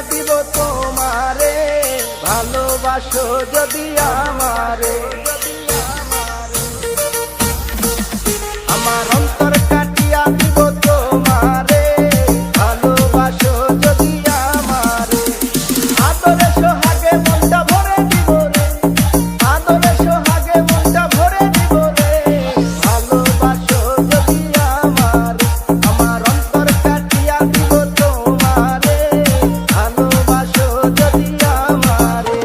দিব তোমারে, ভালোবাসো যদি আমারে। আমার অন্তর কাটিয়া দিব তোমারে, ভালোবাসো যদি আমারে। আদরে সোহাগে মনটা ভরে দিব রে, আদরে সোহাগে মনটা ভরে দিব রে, ভালোবাসো যদি আমারে। আমার অন্তর কাটিয়া দিব তোমারে, ভালোবাসো যদি আমারে।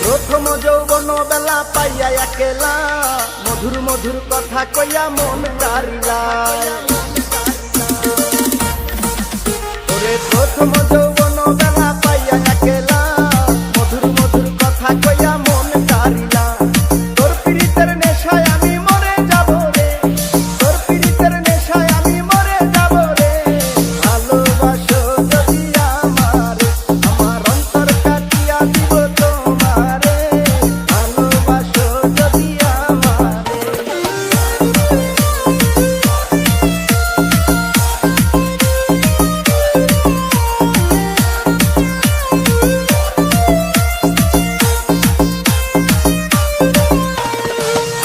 প্রথম যৌবন বেলা পাইয়া একেলা, মধুর মধুর কথা কইয়া মন কারিলা। ওরে প্রথম যৌবন বেলা পাইয়া একেলা, মধুর মধুর কথা কইয়া মন কারিলা। তোর পীড়িতের নেশায় আমি মরে যাব রে, তোর পীড়িতের নেশায় আমি মরে যাব রে, ভালোবাসো যদি আমারে। আমার অন্তর কাটিয়া দিব তোমারে, ভালোবাসো যদি আমারে।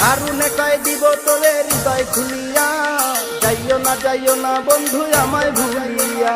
হারুনে কয় দিব তোরে হৃদয় খুলিয়া, যাইও না বন্ধু আমায় ভুলিয়া।